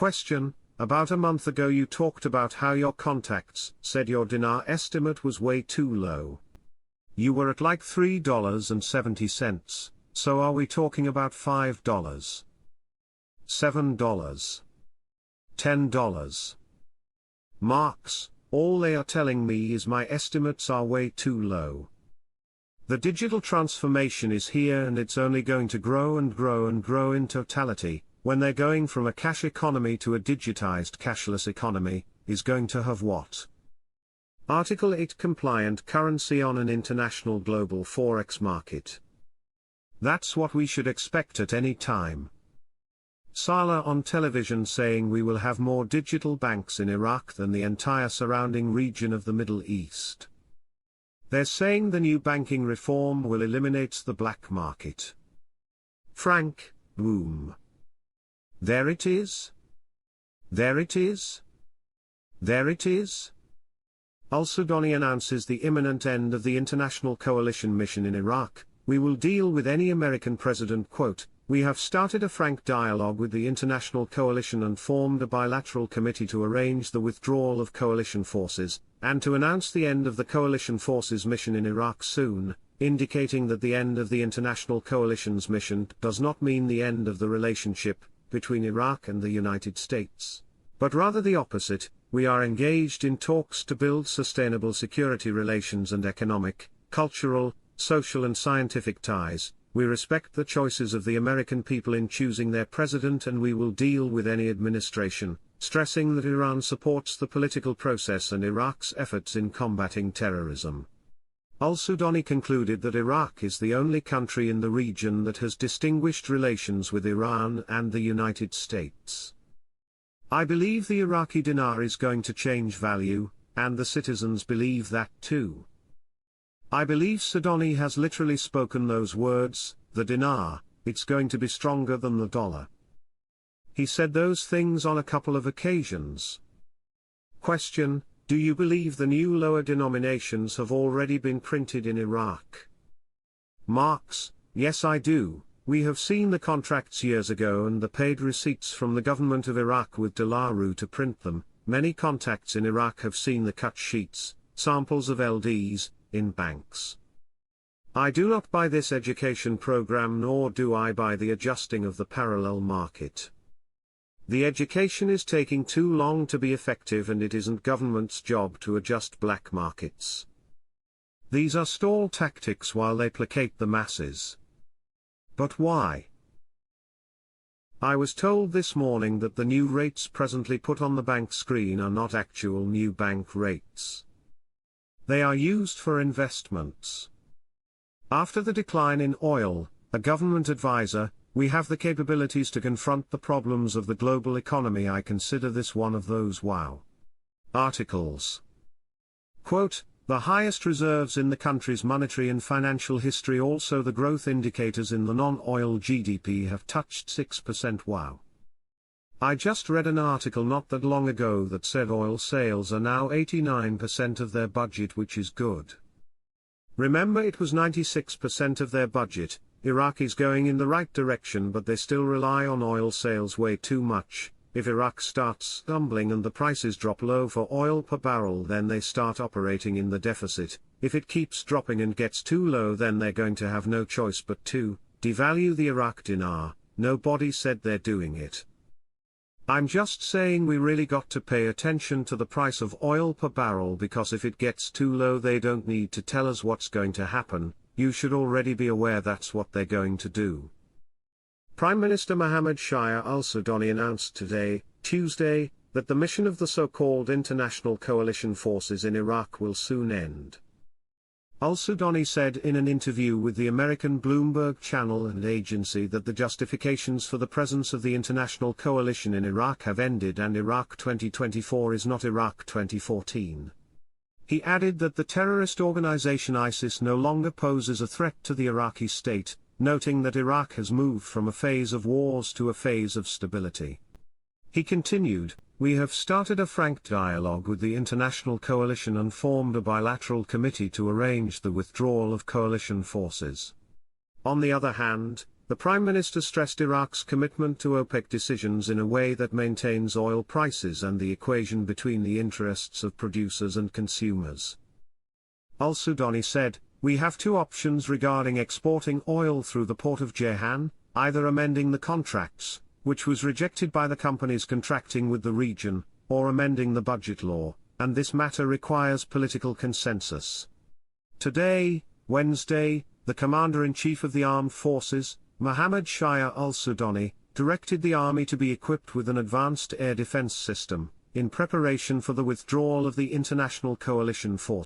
Question: about a month ago you talked about how your contacts said your dinar estimate was way too low. You were at like $3.70, so are we talking about $5? $7? $10? Marks, all they are telling me is my estimates are way too low. The digital transformation is here and it's only going to grow and grow and grow in totality. When they're going from a cash economy to a digitized cashless economy, is going to have what? Article 8 compliant currency on an international global forex market. That's what we should expect at any time. Saleh on television saying we will have more digital banks in Iraq than the entire surrounding region of the Middle East. They're saying the new banking reform will eliminate the black market. Frank, boom. There it is. There it is. There it is. Al-Sudani announces the imminent end of the international coalition mission in Iraq. We will deal with any American president. Quote, we have started a frank dialogue with the international coalition and formed a bilateral committee to arrange the withdrawal of coalition forces, and to announce the end of the coalition forces mission in Iraq soon, indicating that the end of the international coalition's mission does not mean the end of the relationship between Iraq and the United States, but rather the opposite. We are engaged in talks to build sustainable security relations and economic, cultural, social and scientific ties. We respect the choices of the American people in choosing their president and we will deal with any administration, stressing that Iran supports the political process and Iraq's efforts in combating terrorism. Al-Sudani concluded that Iraq is the only country in the region that has distinguished relations with Iran and the United States. I believe the Iraqi dinar is going to change value, and the citizens believe that too. I believe Sudani has literally spoken those words, the dinar, it's going to be stronger than the dollar. He said those things on a couple of occasions. Question: do you believe the new lower denominations have already been printed in Iraq? Marks: yes I do. We have seen the contracts years ago and the paid receipts from the government of Iraq with Dalaru to print them. Many contacts in Iraq have seen the cut sheets, samples of LDs, in banks. I do not buy this education program nor do I buy the adjusting of the parallel market. The education is taking too long to be effective and it isn't government's job to adjust black markets. These are stall tactics while they placate the masses. But why? I was told this morning that the new rates presently put on the bank screen are not actual new bank rates. They are used for investments. After the decline in oil, a government advisor, we have the capabilities to confront the problems of the global economy. I consider this one of those wow articles. Quote, the highest reserves in the country's monetary and financial history. Also the growth indicators in the non-oil GDP have touched 6%. Wow. I just read an article not that long ago that said oil sales are now 89% of their budget, which is good. Remember it was 96% of their budget. Iraq is going in the right direction but they still rely on oil sales way too much. If Iraq starts stumbling and the prices drop low for oil per barrel, then they start operating in the deficit. If it keeps dropping and gets too low, then they're going to have no choice but to devalue the Iraq dinar. Nobody said they're doing it. I'm just saying we really got to pay attention to the price of oil per barrel, because if it gets too low they don't need to tell us what's going to happen. You should already be aware that's what they're going to do. Prime Minister Mohammed Shia al-Sudani announced today, Tuesday, that the mission of the so-called international coalition forces in Iraq will soon end. Al-Sudani said in an interview with the American Bloomberg channel and agency that the justifications for the presence of the international coalition in Iraq have ended and Iraq 2024 is not Iraq 2014. He added that the terrorist organization ISIS no longer poses a threat to the Iraqi state, noting that Iraq has moved from a phase of wars to a phase of stability. He continued, we have started a frank dialogue with the international coalition and formed a bilateral committee to arrange the withdrawal of coalition forces. On the other hand, The Prime Minister stressed Iraq's commitment to OPEC decisions in a way that maintains oil prices and the equation between the interests of producers and consumers. Al-Sudani said, "We have two options regarding exporting oil through the port of Jehan, either amending the contracts, which was rejected by the companies contracting with the region, or amending the budget law, and this matter requires political consensus." Today, Wednesday, the Commander-in-Chief of the Armed Forces, Mohammed Shia al-Sudani, directed the army to be equipped with an advanced air defense system, in preparation for the withdrawal of the international coalition forces.